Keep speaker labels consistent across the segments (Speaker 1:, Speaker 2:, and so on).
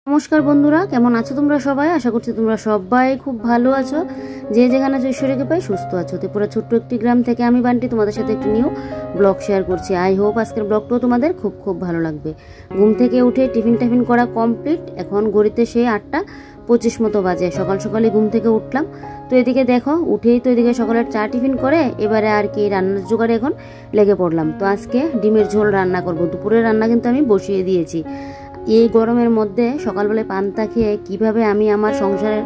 Speaker 1: নমস্কার বন্ধুরা, কেমন আছো তোমরা সবাই? আশা করছি তোমরা সবাই খুব ভালো আছো। যে যেখানে আছো ঈশ্বরকে পাই সুস্থ আছো। তো পুরো ছোট্ট একটি গ্রাম থেকে আমি বান্টি তোমাদের সাথে একটি নিউ ব্লগ শেয়ার করছি। আই হোপ আজকের ব্লগটাও তোমাদের খুব খুব ভালো লাগবে। ঘুম থেকে উঠে টিফিন করা কমপ্লিট। এখন ঘড়িতে সেই 8:25 মতো বাজে। সকাল সকালে ঘুম থেকে উঠলাম। তো এদিকে দেখো, উঠেই তো এদিকে সকালের চা টিফিন করে এবারে আর কি রান্নার জোগাড়ে এখন লেগে পড়লাম। তো আজকে ডিমের ঝোল রান্না করব। দুপুরের রান্না কিন্তু আমি বসিয়ে দিয়েছি। এই গরমের মধ্যে সকালবেলায় পান্তা খেয়ে কিভাবে আমি আমার সংসারের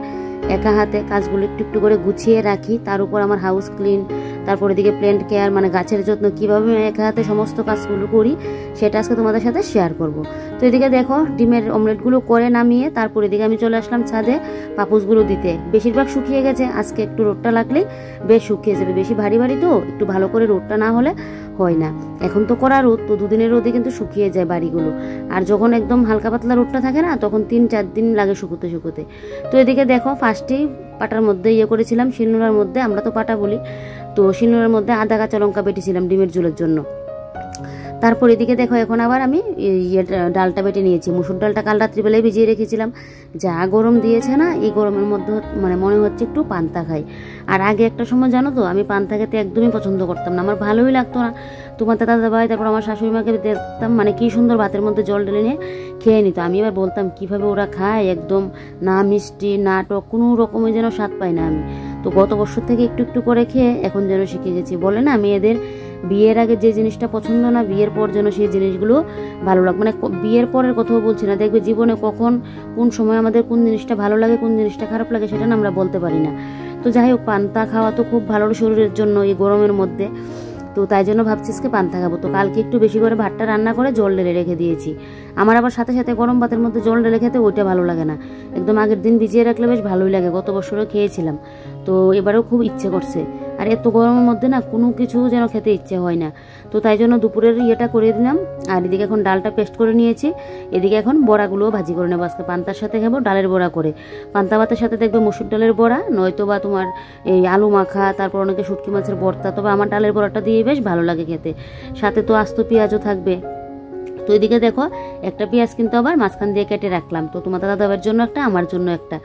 Speaker 1: একা হাতে কাজগুলো একটু একটু করে গুছিয়ে রাখি, তার উপর আমার হাউস ক্লিন, তারপর এদিকে প্ল্যান্ট কেয়ার মানে গাছের যত্ন, কিভাবে আমি একা হাতে সমস্ত কাজগুলো করি সেটা আজকে তোমাদের সাথে শেয়ার করব। তো এদিকে দেখো ডিমের অমলেটগুলো করে নামিয়ে তারপর এদিকে আমি চলে আসলাম ছাদে পাপুসগুলো দিতে। বেশিরভাগ শুকিয়ে গেছে, আজকে একটু রোদটা লাগলেই বেশ শুকিয়ে যাবে। বেশি ভারী ভারী তো একটু ভালো করে রোদটা না হলে হয় না। এখন তো কড়া রোদ, তো দুদিনের রোদে কিন্তু শুকিয়ে যায় বাড়িগুলো। আর যখন একদম হালকা পাতলা রোদটা থাকে না তখন 3-4 দিন লাগে শুকোতে। তো এদিকে দেখো ফার্স্টেই পাটার মধ্যে করেছিলাম, শিলনোড়ার মধ্যে, আমরা তো পাটা বলি, তো শিলনোড়ার মধ্যে আদা কাঁচা লঙ্কা বেটেছিলাম ডিমের ঝোলের জন্য। তারপর এদিকে দেখো এখন আবার আমি ডালটা বেটে নিয়েছি। মুসুর ডালটা কাল রাত্রিবেলায় ভিজিয়ে রেখেছিলাম। যা গরম দিয়েছে না, এই গরমের মধ্যে মানে মনে হচ্ছে একটু পান্তা খাই। আর আগে একটা সময় জানো তো আমি পান্তা খেতে একদমই পছন্দ করতাম না, আমার ভালোই লাগতো না। তোমার দাদা ভাই তারপর আমার শাশুড়ি মাকে দেখতাম মানে কি সুন্দর ভাতের মধ্যে জল ঢেলে নিয়ে খেয়ে নিত। আমি এবার বলতাম কিভাবে ওরা খায়, একদম না মিষ্টি না টক, কোনো রকমের যেন স্বাদ পাই না আমি। তো গত বছর থেকে একটু একটু করে খেয়ে এখন যেন শিখে গেছি। বলে না মেয়েদের বিয়ের আগে যে জিনিসটা পছন্দ না, বিয়ের পর যেন সেই জিনিসগুলো ভালো লাগে। মানে বিয়ের পরের কথাও বলছি না, দেখবে জীবনে কখন কোন সময় আমাদের কোন জিনিসটা ভালো লাগে কোন জিনিসটা খারাপ লাগে সেটা না আমরা বলতে পারি না। তো যাই হোক, পান্তা খাওয়া তো খুব ভালো শরীরের জন্য এই গরমের মধ্যে। তো তাই জন্য ভাবছি আজকে পান্তা খাবো। তো কালকে একটু বেশি করে ভাতটা রান্না করে জল ঢেলে রেখে দিয়েছি। আমার আবার সাথে সাথে গরম ভাতের মধ্যে জল ঢেলে খেতে ওইটা ভালো লাগে না, একদম আগের দিন ভিজিয়ে রাখলে বেশ ভালোই লাগে। গত বছরও খেয়েছিলাম, তো এবারেও খুব ইচ্ছে করছে। আর এত গরমের মধ্যে না কোনো কিছু যেন খেতে ইচ্ছে হয় না। তো তাই জন্য দুপুরের করে দিলাম। আর এদিকে এখন ডালটা পেস্ট করে নিয়েছি। এদিকে এখন বড়াগুলোও ভাজি করে নেবো। আজকে পান্তার সাথে খাবো ডালের বড়া করে। পান্তা ভাতের সাথে দেখবে মসুর ডালের বড়া, নয়তো বা তোমার এই আলু মাখা, তারপর অনেকে শুটকি মাছের ভর্তা। তবে আমার ডালের বড়াটা দিয়ে বেশ ভালো লাগে খেতে। সাথে তো আস্ত পেঁয়াজও থাকবে। তো এদিকে দেখো একটা পেঁয়াজ কিন্তু আবার মাঝখান দিয়ে কেটে রাখলাম। তো তোমার দাদার জন্য একটা, আমার জন্য একটা।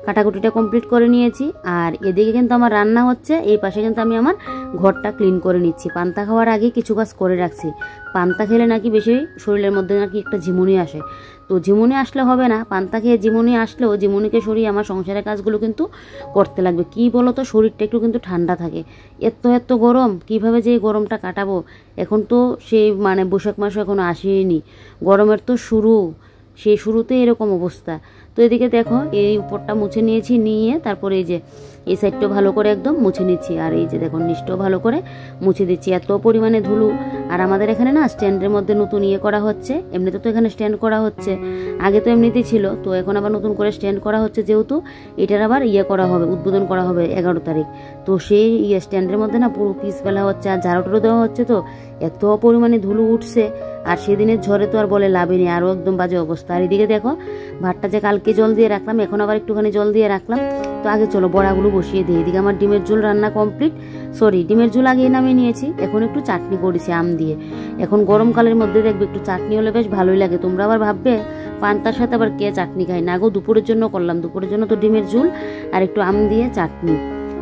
Speaker 1: কাটাকুটিটা কমপ্লিট করে নিয়েছি। আর এদিকে কিন্তু আমার রান্না হচ্ছে, এই পাশে কিন্তু আমি আমার ঘরটা ক্লিন করে নিচ্ছি। পান্তা খাওয়ার আগে কিছু কাজ করে রাখছি। পান্তা খেলে নাকি বেশি শরীরের মধ্যে নাকি একটা ঝিমুনি আসে। তো ঝিমুনি আসলে হবে না, পান্তা খেয়ে ঝিমুনি আসলেও ঝিমুনিকে সরিয়ে আমার সংসারের কাজগুলো কিন্তু করতে লাগবে। কি বলো তো, শরীরটা একটু কিন্তু ঠান্ডা থাকে। এত গরম, কিভাবে যে এই গরমটা কাটাবো। এখন তো সেই মানে বৈশাখ মাসও এখনো আসেনি, গরমের তো শুরু, সেই শুরুতে এরকম অবস্থা। তো এদিকে দেখো এই উপরটা মুছে নিয়েছি, নিয়ে তারপরে এই যে এই সাইডটাও ভালো করে একদম মুছে নিচ্ছি। আর এই যে দেখো নিচটাও ভালো করে মুছে দিচ্ছি, এত পরিমাণে ধুলো। আর আমাদের এখানে না স্ট্যান্ডের মধ্যে নতুন করা হচ্ছে। এমনিতে তো এখানে স্ট্যান্ড করা হচ্ছে, আগে তো এমনিতেই ছিল, তো এখন আবার নতুন করে স্ট্যান্ড করা হচ্ছে। যেহেতু এটার আবার করা হবে, উদ্বোধন করা হবে 11 তারিখ। তো সেই স্ট্যান্ডের মধ্যে না পুরো পিস ফেলা হচ্ছে আর ঝাড়ুটারও দেওয়া হচ্ছে। তো এত পরিমাণে ধুলো উঠছে, আর সেদিনের ঝড়ে তো আর বলে লাভই নেই, আরও একদম বাজে অবস্থা। আর এদিকে দেখো ভাতটা যে কালকে জল দিয়ে রাখলাম, এখন আবার একটুখানি জল দিয়ে রাখলাম। তো আগে চলো বড়াগুলো বসিয়ে দিই। এদিকে আমার ডিমের ঝোল রান্না কমপ্লিট, ডিমের ঝোল আগে নামিয়ে নিয়েছি। এখন একটু চাটনি করেছি আম দিয়ে। এখন গরমকালের মধ্যে দেখবে একটু চাটনি হলে বেশ ভালোই লাগে। তোমরা আবার ভাববে পান্তার সাথে আবার কে চাটনি খায় না গো, দুপুরের জন্য করলাম। দুপুরের জন্য তো ডিমের ঝোল আর একটু আম দিয়ে চাটনি।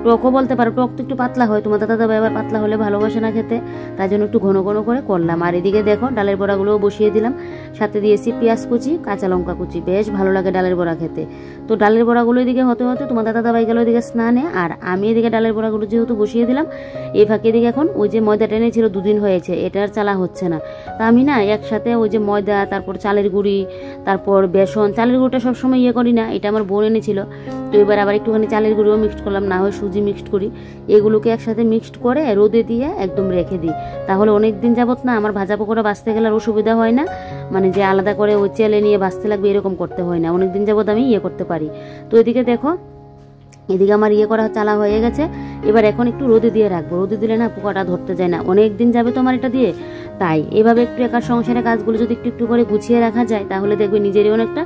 Speaker 1: টকও বলতে পারো, টক তো একটু পাতলা হয়, তোমার দাদা আবার পাতলা হলে ভালোবাসে না খেতে, তাই জন্য একটু ঘন ঘন করে করলাম। আর এদিকে দেখো ডালের বড়াগুলোও বসিয়ে দিলাম, সাথে দিয়েছি পেঁয়াজ কুচি কাঁচা লঙ্কা কুচি, বেশ ভালো লাগে ডালের বড়া খেতে। তো ডালের বড়াগুলো এদিকে হতে হতে তোমার দাদা ভাই গেল এদিকে স্নানে, আর আমি এদিকে ডালের বড়াগুলো যেহেতু বসিয়ে দিলাম, এই ফাঁকে এদিকে এখন ওই যে ময়দা টেনেছিল 2 দিন হয়েছে, এটা আর চালা হচ্ছে না। তা আমি না একসাথে ওই যে ময়দা, তারপর চালের গুঁড়ি, তারপর বেসন, চালের গুঁড়িটা সবসময় করি না, এটা আমার বোন এনেছিল। তো এবার আবার একটুখানি চালের গুঁড়িও মিক্সড করলাম, না হয় সুজি মিক্সড করি। এগুলোকে একসাথে মিক্সড করে রোদে দিয়ে একদম রেখে দিই, তাহলে অনেক দিন যাবত না আমার ভাজা পকোড়া বাছতে গেলে আর অসুবিধা হয় না। মানে যে আলাদা করে ওই চেলে নিয়ে বাছতে লাগবে এরকম করতে হয় না, অনেক দিন যাবত আমি করতে পারি। তো এদিকে দেখো এদিকে আমার করা চালা হয়ে গেছে। এবার এখন একটু রোদে দিয়ে রাখবো, রোদে দিলে না পোকাটা ধরতে যায় না, অনেক দিন যাবে তো আমার এটা দিয়ে। তাই এভাবে একটু একার সংসারে কাজগুলো যদি একটু একটু করে গুছিয়ে রাখা যায় তাহলে দেখবে নিজেরই অনেকটা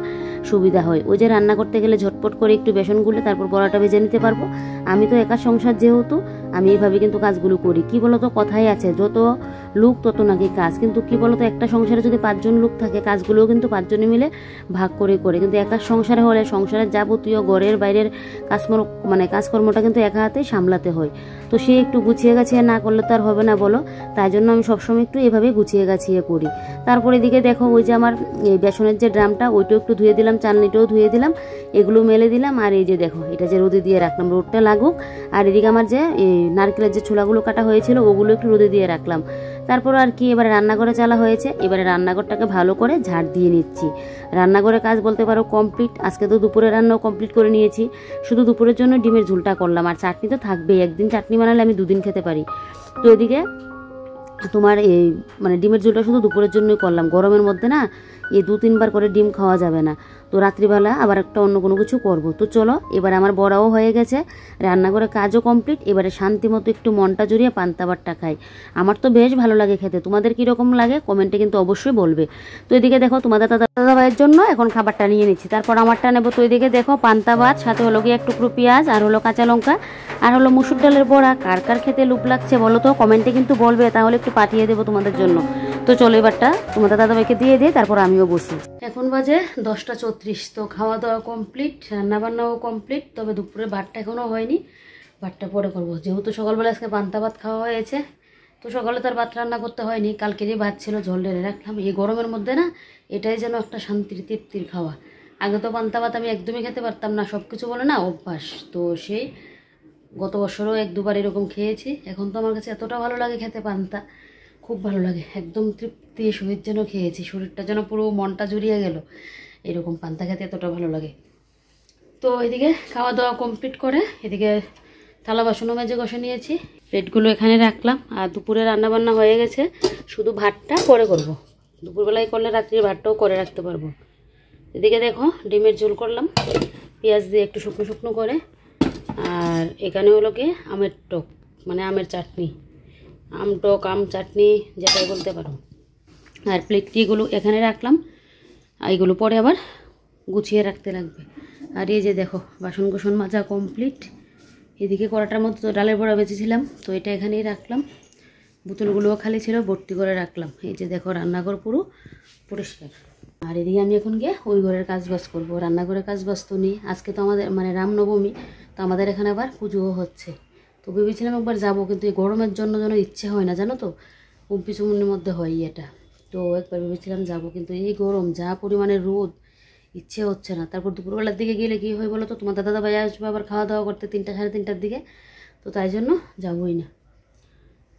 Speaker 1: সুবিধা হয়। ওই যে রান্না করতে গেলে ঝটপট করে একটু বেসন গুলে তারপর বড়াটা ভেজে নিতে পারবো। আমি তো একার সংসার যেহেতু আমি এইভাবে কিন্তু কাজগুলো করি। কি বলতো, কথাই আছে যত লোক তত নাকি কাজ, কিন্তু কি বলতো একটা সংসারে যদি 5 জন লোক থাকে কাজগুলোও কিন্তু 5 জনে মিলে ভাগ করে করে, কিন্তু একার সংসারে হলে সংসারের যাবতীয় ঘরের বাইরের কাজকর্মটা কিন্তু একা হাতেই সামলাতে হয়। তো সে একটু গুছিয়ে গাছিয়ে না করলে তো আর হবে না বলো। তাই জন্য আমি সবসময় একটু এভাবে গুছিয়ে গাছিয়ে করি। তারপর এদিকে দেখো ওই যে আমার এই বেসনের যে ড্রামটা ওইটাও একটু ধুয়ে দিলাম, চালনিটাও ধুয়ে দিলাম, এগুলো মেলে দিলাম। আর এই যে দেখো এটা যে রোদে দিয়ে রাখলাম, রোদটা লাগুক। আর এদিকে আমার যে এই নারকেলের যে ছোলাগুলো কাটা হয়েছিল ওগুলো একটু রোদে দিয়ে রাখলাম। তারপর আর কি, এবারে রান্নাঘরে চালা হয়েছে। এবারে রান্নাঘরটাকে ভালো করে ঝাড় দিয়ে নিচ্ছি। রান্নাঘরে কাজ বলতে পারো কমপ্লিট। আজকে তো দুপুরে রান্নাও কমপ্লিট করে নিয়েছি, শুধু দুপুরের জন্য ডিমের ঝোলটা করলাম। আর চাটনি তো থাকবেই, একদিন চাটনি বানালে আমি 2 দিন খেতে পারি। তো এদিকে তোমার এই ডিমের ঝোলটা শুধু দুপুরের জন্যই করলাম। গরমের মধ্যে না এই 2-3 বার করে ডিম খাওয়া যাবে না, তো রাত্রিবেলা আবার একটা অন্য কোনো কিছু করব। তো চলো এবার আমার বড়াও হয়ে গেছে, রান্নাঘরে কাজও কমপ্লিট। এবারে শান্তি মতো একটু মনটা জুড়িয়ে পান্তা ভাতটা খাই। আমার তো বেশ ভালো লাগে খেতে, তোমাদের কীরকম লাগে কমেন্টে কিন্তু অবশ্যই বলবে। তো এদিকে দেখো তোমাদের দাদা ভাইয়ের জন্য এখন খাবারটা নিয়ে নিচ্ছি, তারপর আমারটা নেবো। তো এদিকে দেখো পান্তা ভাত, সাথে হলো গিয়ে 1 টুকরো পেঁয়াজ, আর হলো কাঁচা লঙ্কা, আর হলো মুসুর ডালের বড়া। কার কার খেতে লুপ লাগছে বলো তো, কমেন্টে কিন্তু বলবে, তাহলে একটু পাঠিয়ে দেবো তোমাদের জন্য। তো চলো এবারটা তোমাদের দাদাভাইকে দিয়ে দিই, তারপর আমিও বসি। এখন বাজে 10টা 34। তো খাওয়া দাওয়া কমপ্লিট, রান্নাবান্নাও কমপ্লিট, তবে দুপুরে ভাতটা এখনও হয়নি, ভাতটা পরে করবো। যেহেতু সকালবেলা আজকে পান্তা ভাত খাওয়া হয়েছে, তো সকালে তার ভাত রান্না করতে হয়নি, কালকেরই ভাত ছিল ঝোল ঢেলে রাখলাম। এই গরমের মধ্যে না এটাই যেন একটা শান্তির তৃপ্তির খাওয়া। আগে তো পান্তা ভাত আমি একদমই খেতে পারতাম না, সব কিছু বলে না অভ্যাস। তো সেই গত বছরও 1-2 বার এরকম খেয়েছি। এখন তো আমার কাছে এতটা ভালো লাগে খেতে পান্তা, খুব ভালো লাগে, একদম তৃপ্তি শরীর যেন খেয়েছি, শরীরটা যেন পুরো মনটা জুড়িয়ে গেল, এরকম পান্তা খেতে এতটা ভালো লাগে। তো এদিকে খাওয়া দাওয়া কমপ্লিট করে এদিকে থালা বাসনও মেজে ঘষে নিয়েছি, প্লেটগুলো এখানে রাখলাম। আর দুপুরে রান্নাবান্না হয়ে গেছে, শুধু ভাতটা পরে করব। দুপুরবেলায় করলে রাত্রির ভাতটাও করে রাখতে পারবো। এদিকে দেখো ডিমের ঝোল করলাম পেঁয়াজ দিয়ে একটু শুকনো শুকনো করে। আর এখানে হলো কি আমের টক, আমের চাটনি, আম টক আম চাটনি যেটাই বলতে পারো। আর প্লেটটিগুলো এখানে রাখলাম, এইগুলো পরে আবার গুছিয়ে রাখতে লাগবে। আর এই যে দেখো বাসন কোসন মাজা কমপ্লিট। এদিকে কড়াটার মধ্যে তো ডালের বড়া বেঁচেছিলাম, তো এটা এখানেই রাখলাম। বোতলগুলোও খালি ছিল, ভর্তি করে রাখলাম। এই যে দেখো রান্নাঘর পুরো পরিষ্কার। আর এদিকে আমি এখন গিয়ে ওই ঘরের কাজ বাজ করবো, রান্নাঘরের কাজ বাজ তো নেই। আজকে তো আমাদের রামনবমী, তো আমাদের এখানে আবার পুজোও হচ্ছে। তো ভেবেছিলাম একবার যাবো, কিন্তু এই গরমের জন্য যেন ইচ্ছে হয় না, জানো তো, পিছুমনির মধ্যে হয় এটা। তো একবার ভেবেছিলাম যাবো, কিন্তু এই গরম যা পরিমাণে রোদ, ইচ্ছে হচ্ছে না। তারপর দুপুরবেলার দিকে গেলে কী হয় বলো তো, তোমার দাদা ভাই আসবে আবার খাওয়া দাওয়া করতে 3টা 3:30টার দিকে, তো তাই জন্য যাবোই না।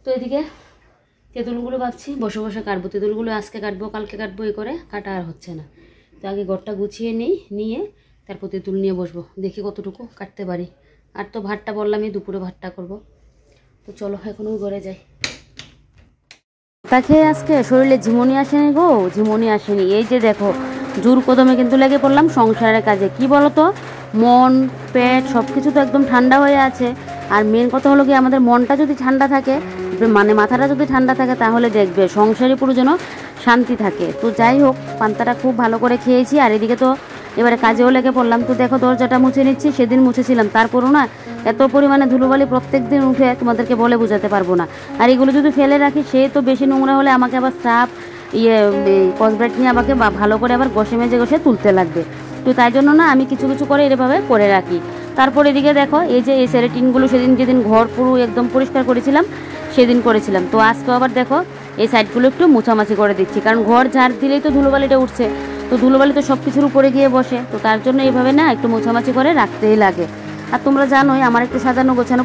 Speaker 1: তো এদিকে তেঁতুলগুলো ভাবছি বসে বসে কাটবো, তেঁতুলগুলো আজকে কাটবো কালকে কাটবো, এই করে কাটা আর হচ্ছে না। তো আগে ঘরটা গুছিয়ে নিয়ে তারপর তেঁতুল নিয়ে বসবো, দেখি কতটুকু কাটতে পারি। আর তো ভাতটা বললামই দুপুরে ভাতটা করব। তো চলো এখন ওই ঘরে যাই। তা খেয়ে আজকে শরীরে ঝিমুনি আসেনি গো, ঝিমুনি আসেনি। এই যে দেখো জোর কদমে কিন্তু লেগে পড়লাম সংসারের কাজে। কি বলো তো, মন পেট সব কিছু তো একদম ঠান্ডা হয়ে আছে। আর মেন কথা হলো কি, আমাদের মনটা যদি ঠান্ডা থাকে, মাথাটা যদি ঠান্ডা থাকে, তাহলে দেখবে সংসারে পুরো যেন শান্তি থাকে। তো যাই হোক, পান্তাটা খুব ভালো করে খেয়েছি। আর এদিকে তো এবারে কাজেও লেগে পড়লাম। তো দেখো দরজাটা মুছে নিচ্ছি, সেদিন মুছেছিলাম, তারপরও না এত পরিমাণে ধুলোবালি প্রত্যেক দিন উঠে তোমাদেরকে বলে বোঝাতে পারবো না। আর এগুলো যদি ফেলে রাখি, সে তো বেশি নোংরা হলে আমাকে আবার সাপ কসব্রাইট নিয়ে আমাকে ভালো করে আবার ঘষে মেজে তুলতে লাগবে। তো তাই জন্য না আমি কিছু কিছু করে এভাবে করে রাখি। তারপর এদিকে দেখো এই যে এই সেরেটিনগুলো যেদিন ঘর পুরো একদম পরিষ্কার করেছিলাম সেদিন করেছিলাম। তো আজকে আবার দেখো এই সাইডগুলো একটু মোছামাছি করে দিচ্ছি, কারণ ঘর ঝাড় দিলেই তো ধুলোবালিটা উঠছে। তো ধুলোবালি তো সব কিছুর উপরে গিয়ে বসে, তো তার জন্য এইভাবে না একটু মোছামাছি করে রাখতেই লাগে। আর তোমরা জানোই আমার একটু সাজানো গোছানো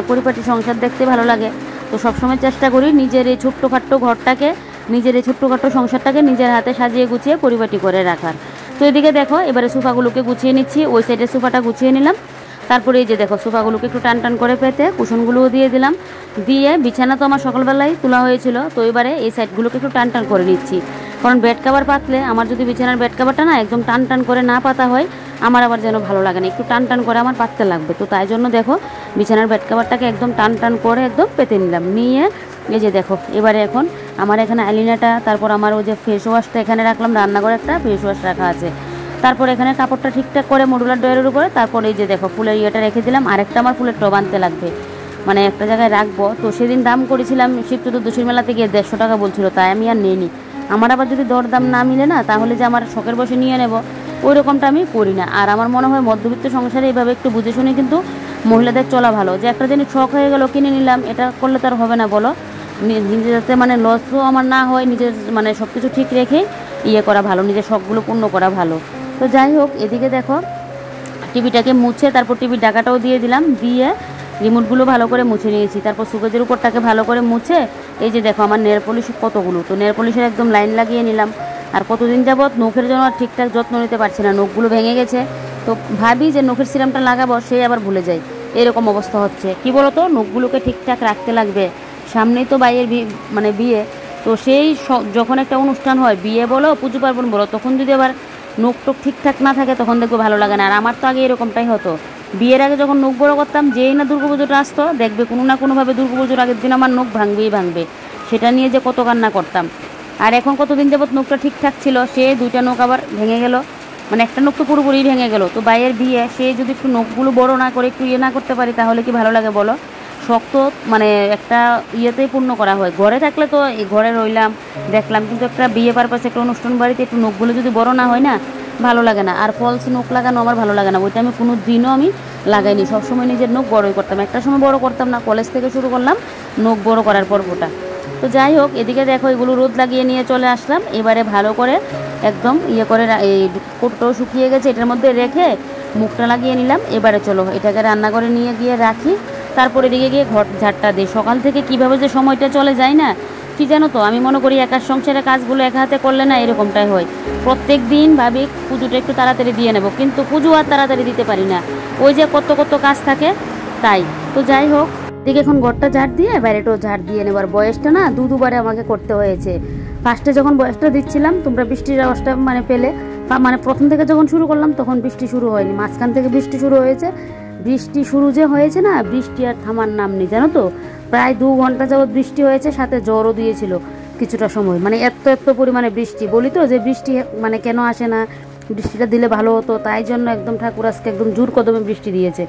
Speaker 1: পরিপাটি সংসার দেখতে ভালো লাগে। তো সবসময় চেষ্টা করি নিজের এই ছোট্টখাট্টো ঘরটাকে, নিজের এই ছোট্টখাট্টো সংসারটাকে নিজের হাতে সাজিয়ে গুছিয়ে পরিপাটি করে রাখার। তো এদিকে দেখো এবারে সোফাগুলোকে গুছিয়ে নিচ্ছি, ওই সাইডের সোফাটা গুছিয়ে নিলাম। তারপরে এই যে দেখো সোফাগুলোকে একটু টান করে পেতে কুশনগুলোও দিয়ে দিলাম, দিয়ে বিছানা তো আমার সকালবেলায় তোলা হয়েছিল, তো এবারে এই সাইডগুলোকে একটু টান করে নিচ্ছি। কারণ বেড কাভার পাতলে আমার যদি বিছানার বেড কাভারটা না একদম টান করে না পাতা হয়, আমার আবার যেন ভালো লাগে না, একটু টান করে আমার পাততে লাগবে। তো তাই জন্য দেখো বিছানার বেড কাভারটাকে একদম টান করে একদম পেতে নিলাম, নিয়ে এই যে দেখো এবারে এখন আমার এখানে আইলিনাটা, তারপর আমার ওই যে ফেস ওয়াশটা এখানে রাখলাম, রান্নাঘরে একটা ফেস ওয়াশ রাখা আছে। তারপর এখানে কাপড়টা ঠিকঠাক করে মডুলার ড্রয়ারের উপরে, তারপর এই যে দেখো ফুলের ইয়েটা রেখে দিলাম। আরেকটা আমার ফুলের টব আনতে লাগবে, মানে একটা জায়গায় রাখবো। তো সেদিন দাম করেছিলাম শিব চতুর্দশীর মেলাতে গিয়ে 150 টাকা বলছিল, তাই আমি আর নিইনি। আমার আবার যদি দরদাম না মিলে না, তাহলে যে আমার শখের বসে নিয়ে নেব ওই রকমটা আমি করি না। আর আমার মনে হয় মধ্যবিত্ত সংসারে এইভাবে একটু বুঝে শুনে কিন্তু মহিলাদের চলা ভালো। যে একটা জিনিস শখ হয়ে গেল কিনে নিলাম, এটা করলে তো আর হবে না বলো। নিজে যাতে মানে লসও আমার না হয়, নিজের মানে সব কিছু ঠিক রেখে ইয়ে করা ভালো, নিজের শখগুলো পূর্ণ করা ভালো। তো যাই হোক, এদিকে দেখো টিভিটাকে মুছে তারপর টিভির ঢাকাটাও দিয়ে দিলাম, দিয়ে রিমোটগুলো ভালো করে মুছে নিয়েছি। তারপর সুকেজের উপরটাকে ভালো করে মুছে এই যে দেখো আমার নেল পলিশ কতগুলো, তো নেল পলিশের একদম লাইন লাগিয়ে নিলাম। আর কতদিন যাবৎ নখের জন্য আর ঠিকঠাক যত্ন নিতে পারছি না, নখগুলো ভেঙে গেছে। তো ভাবি যে নখের সিরামটা লাগাবো, সেই আবার ভুলে যাই, এরকম অবস্থা হচ্ছে। কি বলো তো, নখগুলোকে ঠিকঠাক রাখতে লাগবে, সামনেই তো বাইয়ের মানে বিয়ে। তো সেই যখন একটা অনুষ্ঠান হয়, বিয়ে বলো পুজো পার্বণ বলো, তখন যদি আবার নখ টোক ঠিকঠাক না থাকে তখন দেখবো ভালো লাগে না। আর আমার তো আগে এরকমটাই হতো, বিয়ের আগে যখন নখ বড়ো করতাম, যেই না দুর্গাপুজোটা আসতো দেখবে কোনো না কোনোভাবে দুর্গাপুজোর আগের দিন আমার নখ ভাঙবেই ভাঙবে, সেটা নিয়ে যে কত কান্না করতাম। আর এখন কতদিন যাবৎ নখটা ঠিকঠাক ছিল, সে 2টা নখ আবার ভেঙে গেল, মানে একটা নখ তো পুরোপুরি ভেঙে গেল। তো বাইয়ের বিয়ে, সে যদি একটু নখগুলো বড়ো না করে একটু ইয়ে না করতে পারি, তাহলে কি ভালো লাগে বলো। শক্ত মানে একটা ইয়েতেই পূর্ণ করা হয়। ঘরে থাকলে তো এই ঘরে রইলাম দেখলাম, কিন্তু একটা বিয়ে পারপাসে একটা অনুষ্ঠান বাড়িতে একটু নখগুলো যদি বড়ো না হয় না, ভালো লাগে না। আর ফলস নখ লাগানো আমার ভালো লাগে না, ওইটা আমি কোনো দিনও আমি লাগাইনি। সবসময় নিজের নখ বড়োই করতাম, একটা সময় বড়ো করতাম না, কলেজ থেকে শুরু করলাম নখ বড়ো করার পর্বটা। তো যাই হোক, এদিকে দেখো এগুলো রোদ লাগিয়ে নিয়ে চলে আসলাম। এবারে ভালো করে একদম ইয়ে করে এই কোটটাও শুকিয়ে গেছে, এটার মধ্যে রেখে মুখটা লাগিয়ে নিলাম। এবারে চলো এটাকে রান্নাঘরে নিয়ে গিয়ে রাখি, তারপরে এদিকে গিয়ে ঘর ঝাড়টা দিই। সকাল থেকে কীভাবে যে সময়টা চলে যায় না, কি জানো তো, আমি মনে করি একার সংসারের কাজগুলো এক হাতে করলে না এরকমটাই হয়। প্রত্যেক দিন ভাবি পুজোটা একটু তাড়াতাড়ি দিয়ে নেব, কিন্তু পুজো আর তাড়াতাড়ি দিতে পারি না, ওই যে কত কত কাজ থাকে তাই। তো যাই হোক, দিকে এখন ঘরটা ঝাড় দিয়ে বাইরেটাও ঝাড় দিয়ে নেবার বয়সটা না দুবারে আমাকে করতে হয়েছে। ফার্স্টে যখন বয়সটা দিচ্ছিলাম তোমরা বৃষ্টির আওয়াজটা মানে পেলে, মানে প্রথম থেকে যখন শুরু করলাম তখন বৃষ্টি শুরু হয়নি, মাঝখান থেকে বৃষ্টি শুরু হয়েছে। বৃষ্টি শুরু যে হয়েছে না, বৃষ্টি আর থামার নাম নেই জানো তো। প্রায় 2 ঘন্টা যাবৎ বৃষ্টি হয়েছে, সাথে জ্বরও দিয়েছিল কিছুটা সময়, মানে এত পরিমাণে বৃষ্টি। বলি তো যে বৃষ্টি মানে কেন আসে না, বৃষ্টিটা দিলে ভালো হতো, তাই জন্য একদম ঠাকুর আজকে একদম জোর কদমে বৃষ্টি দিয়েছে।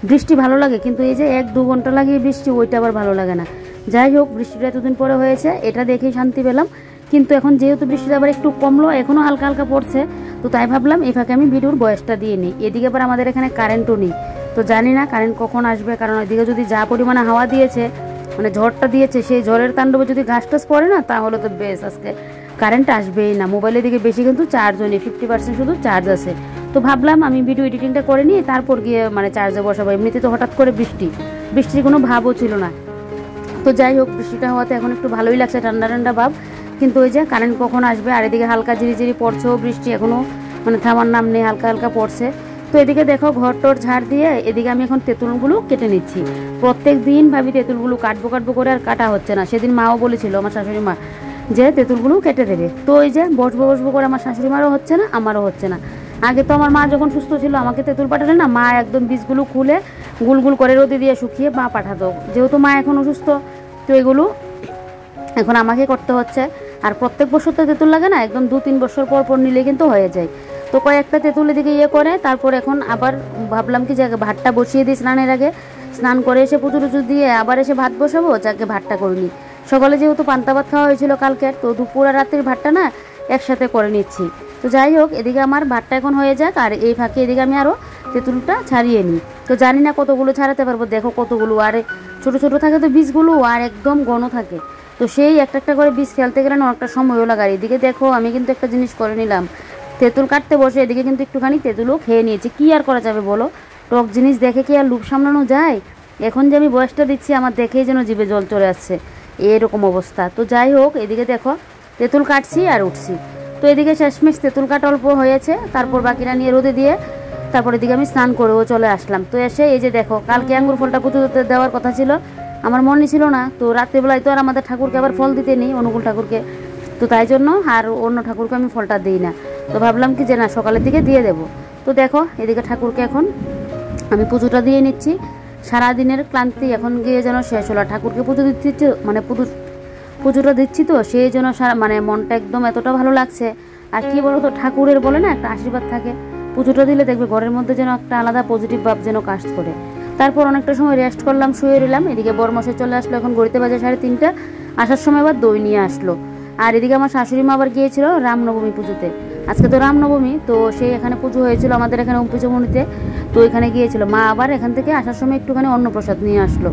Speaker 1: বৃষ্টি ভালো লাগে, কিন্তু এই যে 1-2 ঘন্টা লাগিয়ে বৃষ্টি, ওইটা আবার ভালো লাগে না। যাই হোক, বৃষ্টিটা এতদিন পরে হয়েছে, এটা দেখেই শান্তি পেলাম। কিন্তু এখন যেহেতু বৃষ্টিটা আবার একটু কমলো, এখনও হালকা হালকা পড়ছে, তো তাই ভাবলাম এই ফাঁকে আমি ভিডিওর বয়সটা দিয়ে নিই। এদিকে আবার আমাদের এখানে কারেন্টও নেই, তো জানি না কারেন্ট কখন আসবে, কারণ ওইদিকে যদি যা পরিমাণে হাওয়া দিয়েছে, মানে ঝড়টা দিয়েছে, সেই ঝড়ের তাণ্ডবে যদি ঘাস টাস পড়ে না, তাহলে তো বেশ আজকে কারেন্ট আসবেই না। মোবাইলের দিকে বেশি কিন্তু চার্জও নেই, 50% শুধু চার্জ আছে। তো ভাবলাম আমি ভিডিও এডিটিংটা করে নিয়ে তারপর গিয়ে মানে চার্জে বসাবো। এমনিতে তো হঠাৎ করে বৃষ্টির কোনো ভাবও ছিল না। তো যাই হোক, বৃষ্টিটা হওয়াতে এখন একটু ভালোই লাগছে, ঠান্ডা ঠান্ডা ভাব। কিন্তু ওই যে কারেন্ট কখন আসবে, আর এদিকে হালকা ঝিরিঝিরি পড়ছেও বৃষ্টি, এখনও মানে থামার নাম নেই, হালকা হালকা পড়ছে। তো এদিকে দেখো ঘর টর ঝাড় দিয়ে এদিকে আমি এখন তেঁতুলগুলো কেটে নিচ্ছি। প্রত্যেক দিন ভাবি তেঁতুলগুলো কাটবো করে, আর কাটা হচ্ছে না। সেদিন মাও বলেছিল, আমার শাশুড়ি মা, যে তেঁতুলগুলো কেটে দেবে। তো ওই যে বসবো করে আমার শাশুড়ি মারও হচ্ছে না, আমারও হচ্ছে না। আগে তো আমার মা যখন সুস্থ ছিল আমাকে তেঁতুল পাঠালে না, মা একদম বীজগুলো খুলে গুল করে রোদে দিয়ে শুকিয়ে মা পাঠাতো। যেহেতু মা এখন অসুস্থ, তো এগুলো এখন আমাকে করতে হচ্ছে। আর প্রত্যেক বছর তো তেঁতুল লাগে না, একদম 2-3 বছর পর নিলে কিন্তু হয়ে যায়। তো কয়েকটা তেঁতুল এদিকে ইয়ে করে, তারপর এখন আবার ভাবলাম কি যে ভাতটা বসিয়ে দিই স্নানের আগে, স্নান করে এসে পুজো টুজো দিয়ে আবার এসে ভাত বসাবো, যাকে ভাতটা করে নিই। সকালে যেহেতু পান্তা ভাত খাওয়া হয়েছিল কালকে, তো দুপুর আর রাত্রির ভাতটা না একসাথে করে নিচ্ছি। তো যাই হোক, এদিকে আমার ভাতটা এখন হয়ে যাক, আর এই ফাঁকে এদিকে আমি আরও তেঁতুলটা ছাড়িয়ে নিই। তো জানি না কতগুলো ছাড়াতে পারবো, দেখো কতগুলো, আর ছোটো ছোটো থাকে তো বীজগুলো, আর একদম ঘন থাকে। তো সেই একটা করে বীজ ফেলতে গেলে না অনেকটা সময়ও লাগে। এদিকে দেখো আমি কিন্তু একটা জিনিস করে নিলাম, তেঁতুল কাটতে বসে এদিকে কিন্তু একটুখানি তেঁতুলও খেয়ে নিয়েছি। কি আর করা যাবে বলো, টক জিনিস দেখে কি আর লোভ সামলানো যায়? এখন যে আমি বয়সটা দিচ্ছি, আমার দেখেই যেন জিভে জল চলে আসছে, এরকম অবস্থা। তো যাই হোক, এদিকে দেখো তেঁতুল কাটছি আর উঠছি। তো এদিকে শেষমেশ তেঁতুল কাটা অল্প হয়েছে, তারপর বাকিটা নিয়ে রোদে দিয়ে তারপর এদিকে আমি স্নান করেও চলে আসলাম। তো এসে এই যে দেখো, কালকে আঙ্গুর ফলটা পুজো দেওয়ার কথা ছিল, আমার মনে ছিল না। তো রাত্রিবেলায় তো আর আমাদের ঠাকুরকে আবার ফল দিতে নেই, অনুকূল ঠাকুরকে, তো তাই জন্য আর অন্য ঠাকুরকে আমি ফলটা দিই না। তো ভাবলাম কি যে না, সকালের দিকে দিয়ে দেবো। তো দেখো এদিকে ঠাকুরকে এখন আমি পুজোটা দিয়ে নিচ্ছি। সারাদিনের ক্লান্তি এখন গিয়ে যেন শেষ হলো। ঠাকুরকে পুজো দিচ্ছি, মানে পুজোটা দিচ্ছি তো সেই জন্য মানে মনটা একদম এতটা ভালো লাগছে। আর কি বলতো, ঠাকুরের বলে না একটা আশীর্বাদ থাকে, পুজোটা দিলে দেখবে ঘরের মধ্যে যেন একটা আলাদা পজিটিভ ভাব যেন কাজ করে। তারপর অনেকটা সময় রেস্ট করলাম, শুয়ে রইলাম। এদিকে বরমশাই চলে আসলো, এখন ঘড়িতে বাজে 3:30। আসার সময় আবার দই নিয়ে আসলো। আর এদিকে আমার শাশুড়ি মা আবার গিয়েছিল রামনবমী পুজোতে। আজকে তো রামনবমী, তো সেই এখানে পুজো হয়েছিল আমাদের এখানে অম্পিচমণিতে, তো এখানে গিয়েছিল। মা আবার এখান থেকে আসার সময় একটুখানি অন্নপ্রসাদ নিয়ে আসলো,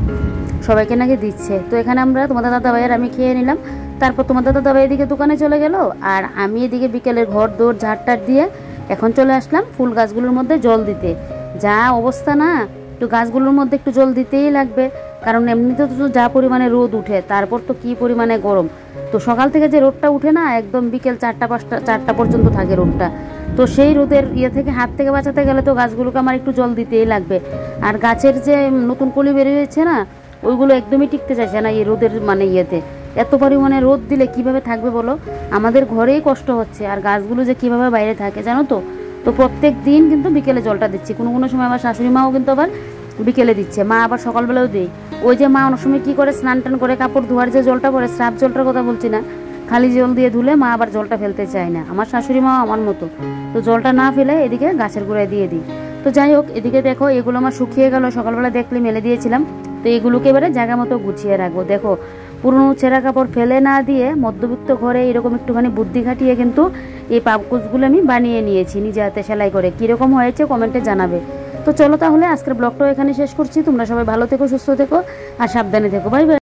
Speaker 1: সবাইকে নাকি দিচ্ছে। তো এখানে আমরা তোমাদের দাদাভাইয়ের আমি খেয়ে নিলাম। তারপর তোমাদের দাদাভাই এদিকে দোকানে চলে গেল, আর আমি এদিকে বিকেলের ঘর দৌড় ঝাড়টার দিয়ে এখন চলে আসলাম ফুল গাছগুলোর মধ্যে জল দিতে। যা অবস্থা না, একটু গাছগুলোর মধ্যে একটু জল দিতেই লাগবে, কারণ এমনিতে তো যা পরিমাণে রোদ উঠে, তারপর তো কি পরিমাণে গরম। তো সকাল থেকে যে রোদটা উঠে না, একদম বিকেল 4টা পর্যন্ত থাকে রোদটা। তো সেই রোদের থেকে হাত থেকে বাঁচাতে গেলে তো গাছগুলোকে আমার একটু জল দিতেই লাগবে। আর গাছের যে নতুন কলি বেরিয়েছে না, ওইগুলো একদমই টিকতে চাইছে না এই রোদের মানে এত পরিমাণে রোদ দিলে কিভাবে থাকবে বলো? আমাদের ঘরেই কষ্ট হচ্ছে, আর গাছগুলো যে কিভাবে বাইরে থাকে জানো তো। তো প্রত্যেক দিন কিন্তু বিকেলে জলটা দিচ্ছি, কোনো সময় আমার শাশুড়ি মাও কিন্তু আবার বিকেলে দিচ্ছে, মা আবার সকালবেলাও দেয়। ওই যে মা অনেক সময় কী করে, স্নান টান করে কাপড় ধোয়ার যে জলটা পড়ে, স্রাব জলটার কথা বলছি না, খালি জল দিয়ে ধুলে মা আবার জলটা ফেলতে চায় না। আমার শাশুড়ি মাও আমার মতো, তো জলটা না ফেলে এদিকে গাছের গোড়ায় দিয়ে দিই। তো যাই হোক, এদিকে দেখো এগুলো আমার শুকিয়ে গেল, সকালবেলা দেখলে মেলে দিয়েছিলাম। তো এগুলোকে এবারে জায়গা মতো গুছিয়ে রাখবো। দেখো পুরনো ছেঁড়া কাপড় ফেলে না দিয়ে মধ্যবিত্ত ঘরে এরকম একটুখানি বুদ্ধি খাটিয়ে কিন্তু এই পাপকুচগুলো আমি বানিয়ে নিয়েছি নিজে হাতে সেলাই করে। কীরকম হয়েছে কমেন্টে জানাবে। তো চলো তাহলে আজকের ব্লগটাও এখানে শেষ করছি। তোমরা সবাই ভালো থেকো, সুস্থ থেকো আর সাবধানে থেকো। Bye bye.